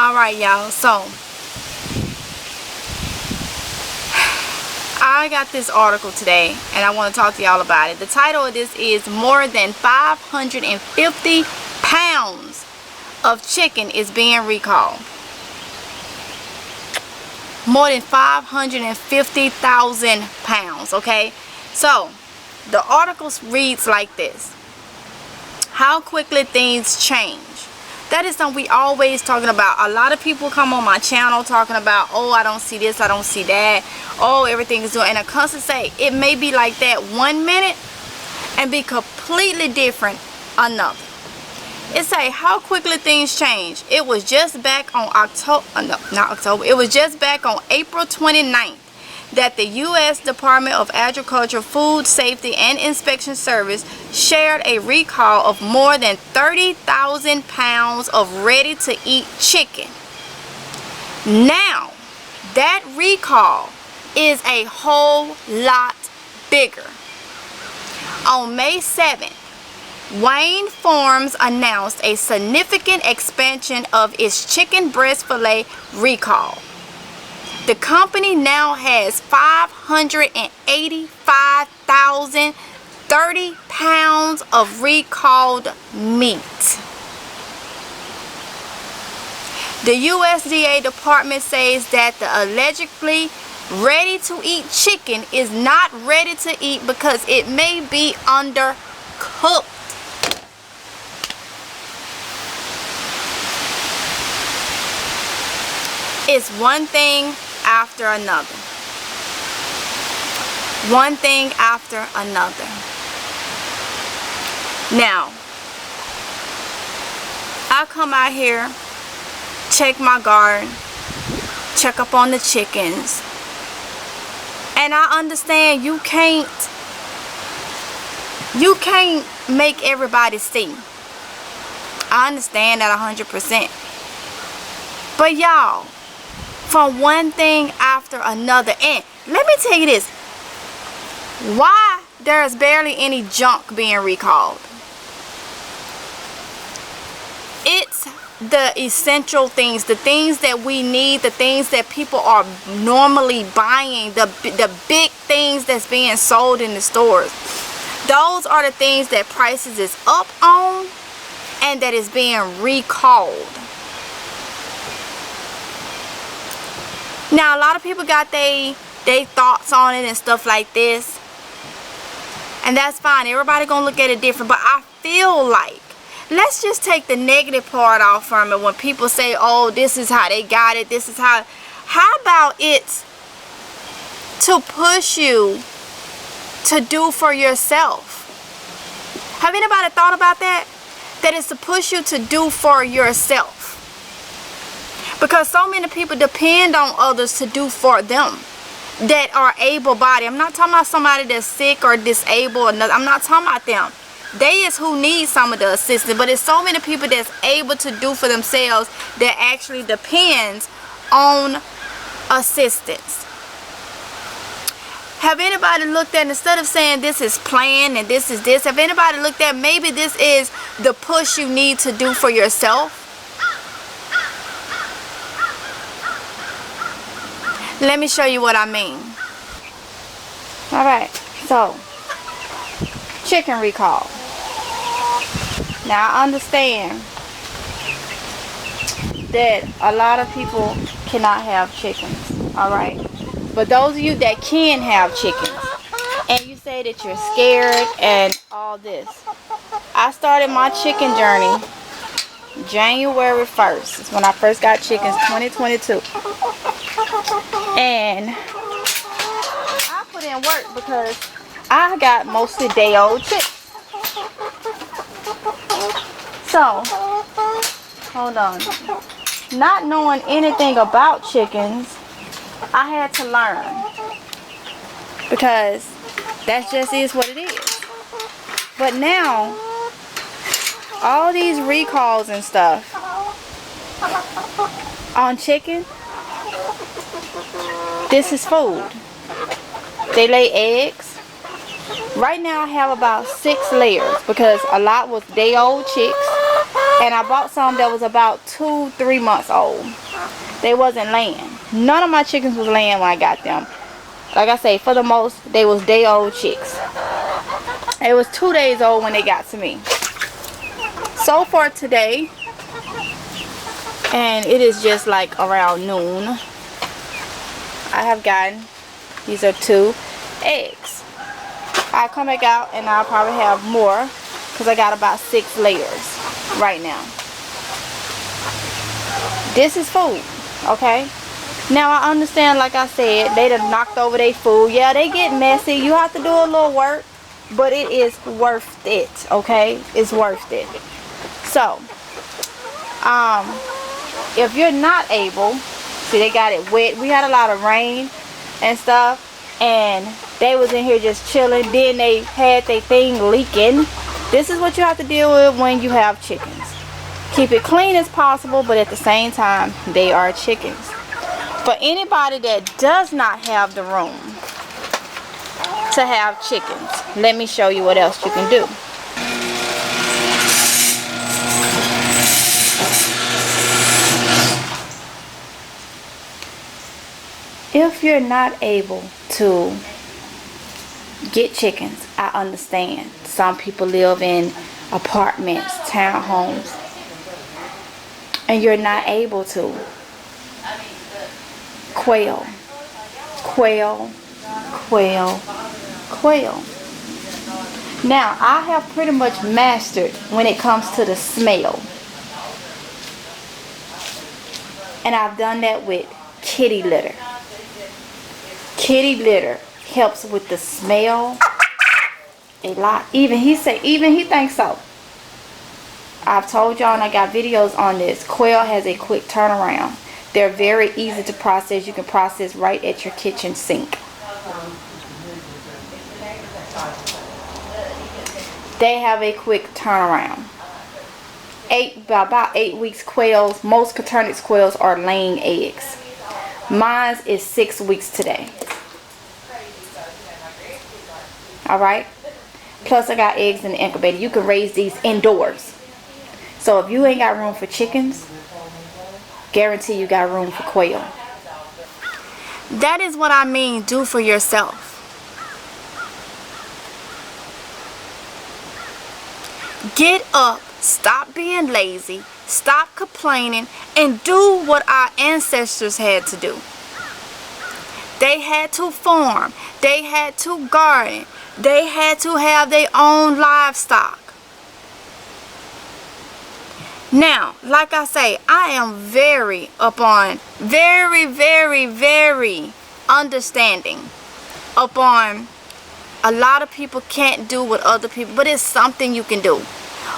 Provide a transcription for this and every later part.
Alright, y'all, so I got this article today and I want to talk to y'all about it. The title of this is "More than 550 pounds of chicken is being recalled." More than 550,000 pounds, okay? So the article reads like this: how quickly things change. That is something we always talking about. A lot of people come on my channel talking about, oh, I don't see this, I don't see that, oh, everything is doing, and I constantly say it may be like that 1 minute and be completely different another. It say how quickly things change. It was just back on it was just back on April 29th that the U.S. Department of Agriculture, Food Safety and Inspection Service shared a recall of more than 30,000 pounds of ready-to-eat chicken. Now, that recall is a whole lot bigger. On May 7th, Wayne Farms announced a significant expansion of its chicken breast fillet recall. The company now has 585,030 pounds of recalled meat. The USDA department says that the allegedly ready-to-eat chicken is not ready to eat because it may be undercooked. It's one thing after another. One thing after another. Now, I come out here, check my garden, check up on the chickens, and I understand you can't make everybody see. I understand that 100%. But y'all, from one thing after another, and let me tell you this, why there's barely any junk being recalled. It's the essential things, the things that we need, the things that people are normally buying, the big things that's being sold in the stores. Those are the things that prices is up on and that is being recalled. Now, a lot of people got they thoughts on it and stuff like this, and that's fine. Everybody gonna look at it different, but I feel like, let's just take the negative part off from it. When people say, oh, this is how they got it, this is how about it's to push you to do for yourself? Have anybody thought about that? That it's to push you to do for yourself. Because so many people depend on others to do for them that are able-bodied. I'm not talking about somebody that's sick or disabled. I'm not talking about them. They is who need some of the assistance. But it's so many people that's able to do for themselves that actually depends on assistance. Have anybody looked at, instead of saying this is planned and this is this, have anybody looked at maybe this is the push you need to do for yourself? Let me show you what I mean. Alright, so chicken recall. Now I understand that a lot of people cannot have chickens, alright? But those of you that can have chickens, and you say that you're scared and all this, I started my chicken journey January 1st. It's when I first got chickens, 2022. And I put in work because I got mostly day-old chicks. So, hold on. Not knowing anything about chickens, I had to learn. Because that just is what it is. But now, all these recalls and stuff on chicken, this is food. They lay eggs. Right now I have about 6 layers because a lot was day-old chicks. And I bought some that was about 2-3 months old. They wasn't laying. None of my chickens was laying when I got them. Like I say, for the most, they was day-old chicks. It was 2 days old when they got to me. So for today, and it is just like around noon, I have gotten, these are 2 eggs. I'll come back out and I'll probably have more, because I got about 6 layers right now. This is food, okay? Now I understand, like I said, they done knocked over their food. Yeah, they get messy. You have to do a little work, but it is worth it, okay? It's worth it. So, if you're not able, see, they got it wet. We had a lot of rain and stuff, and they was in here just chilling. Then they had their thing leaking. This is what you have to deal with when you have chickens. Keep it clean as possible, but at the same time, they are chickens. For anybody that does not have the room to have chickens, let me show you what else you can do. If you're not able to get chickens, I understand. Some people live in apartments, townhomes, and you're not able to. Quail, quail, quail, quail. Now, I have pretty much mastered when it comes to the smell. And I've done that with kitty litter. Kitty litter helps with the smell a lot. Even he thinks so. I've told y'all, and I got videos on this. Quail has a quick turnaround. They're very easy to process. You can process right at your kitchen sink. They have a quick turnaround. About 8 weeks quails, most Coturnix quails are laying eggs. Mine is 6 weeks today. Alright? Plus I got eggs in the incubator. You can raise these indoors. So if you ain't got room for chickens, guarantee you got room for quail. That is what I mean, do for yourself. Get up, stop being lazy, stop complaining, and do what our ancestors had to do. They had to farm, they had to garden, they had to have their own livestock. Now, like I say, I am very understanding upon a lot of people can't do what other people, but it's something you can do.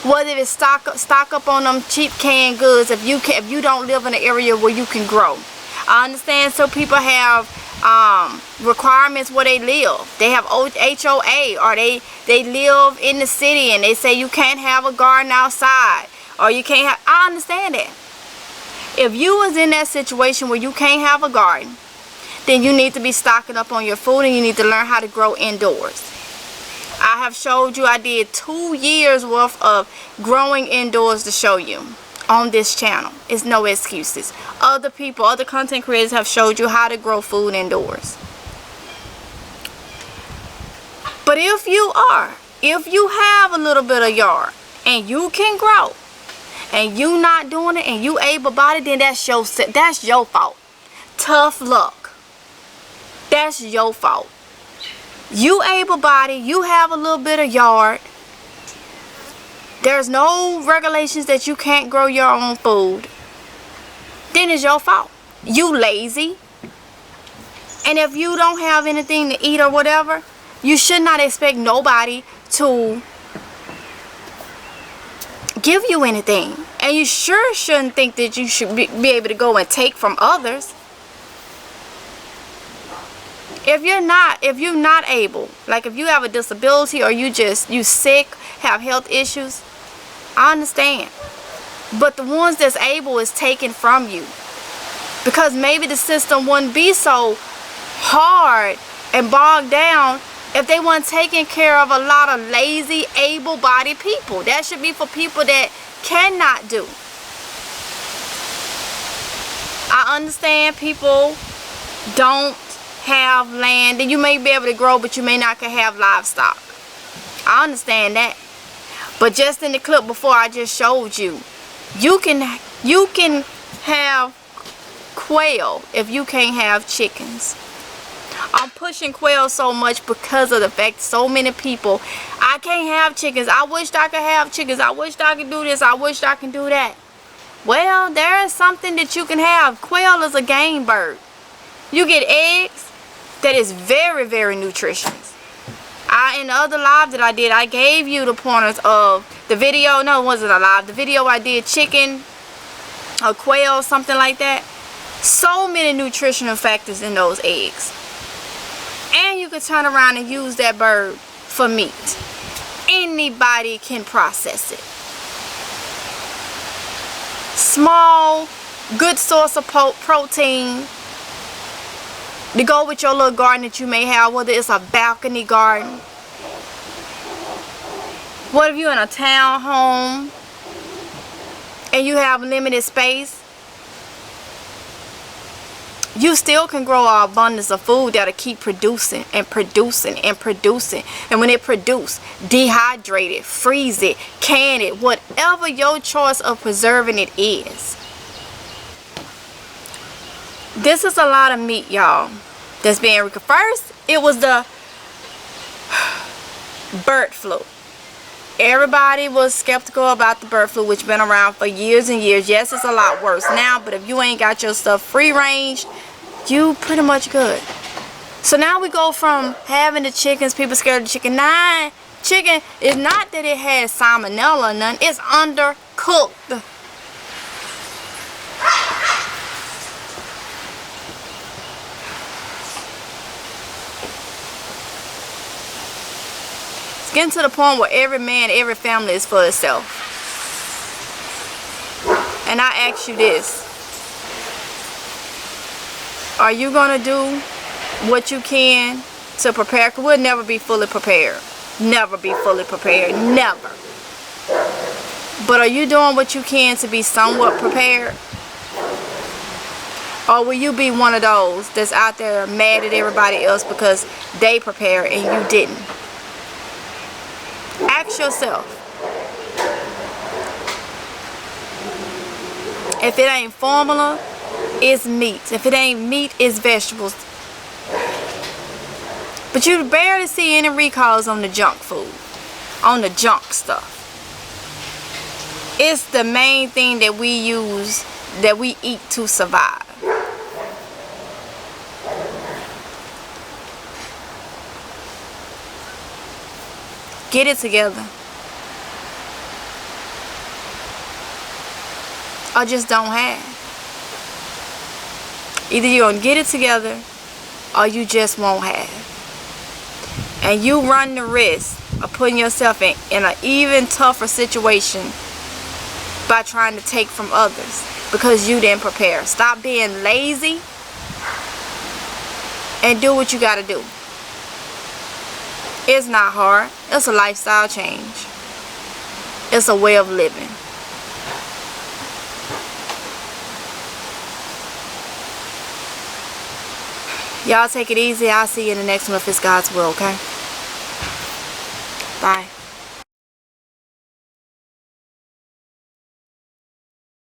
Whether it's stock up on them cheap canned goods, if you don't live in an area where you can grow. I understand some people have requirements where they live. They have HOA, or they live in the city and they say you can't have a garden outside. Or you can't have, I understand that. If you was in that situation where you can't have a garden, then you need to be stocking up on your food, and you need to learn how to grow indoors. I have showed you, I did 2 years worth of growing indoors to show you on this channel. It's no excuses. Other people, other content creators have showed you how to grow food indoors. But if you have a little bit of yard and you can grow, and you not doing it, and you able-bodied, then that's your fault. Tough luck. That's your fault. You able-bodied, you have a little bit of yard. There's no regulations that you can't grow your own food. Then it's your fault. You lazy. And if you don't have anything to eat or whatever, you should not expect nobody to give you anything. And you sure shouldn't think that you should be able to go and take from others. If you're not able, like if you have a disability, or you sick, have health issues, I understand. But the ones that's able is taken from you, because maybe the system wouldn't be so hard and bogged down if they weren't taking care of a lot of lazy, able-bodied people. That should be for people that cannot do. I understand people don't have land, and you may be able to grow, but you may not can have livestock. I understand that. But just in the clip before I just showed you, you can have quail if you can't have chickens. I'm pushing quail so much because of the fact so many people, I can't have chickens. I wish I could have chickens. I wish I could do this. I wish I could do that. Well, there is something that you can have. Quail is a game bird. You get eggs that is very, very nutritious. In the other live that I did, I gave you the pointers of the video. No, it wasn't a live. The video I did, chicken or quail, something like that. So many nutritional factors in those eggs. And you can turn around and use that bird for meat. Anybody can process it. Small, good source of protein to go with your little garden that you may have, whether it's a balcony garden. What if you're in a town home and you have limited space? You still can grow an abundance of food that'll keep producing and producing and producing. And when it produces, dehydrate it, freeze it, can it, whatever your choice of preserving it is. This is a lot of meat, y'all, that's being recovered. First, it was the bird flu. Everybody was skeptical about the bird flu, which been around for years and years. Yes, it's a lot worse now, but if you ain't got your stuff free range, you pretty much good. So now we go from having the chickens, people scared of the chicken. Nah, chicken is not that it has salmonella or none. It's undercooked. It's getting to the point where every man, every family is for itself. And I ask you this. Are you going to do what you can to prepare? Because we'll never be fully prepared. Never be fully prepared. Never. But are you doing what you can to be somewhat prepared? Or will you be one of those that's out there mad at everybody else because they prepared and you didn't? Ask yourself. If it ain't formula, it's meat. If it ain't meat, it's vegetables. But you barely see any recalls on the junk food, on the junk stuff. It's the main thing that we use, that we eat to survive. Get it together. Or just don't have. Either you're going to get it together or you just won't have. And you run the risk of putting yourself in an even tougher situation by trying to take from others because you didn't prepare. Stop being lazy and do what you got to do. It's not hard. It's a lifestyle change. It's a way of living. Y'all take it easy. I'll see you in the next one if it's God's will, okay? Bye.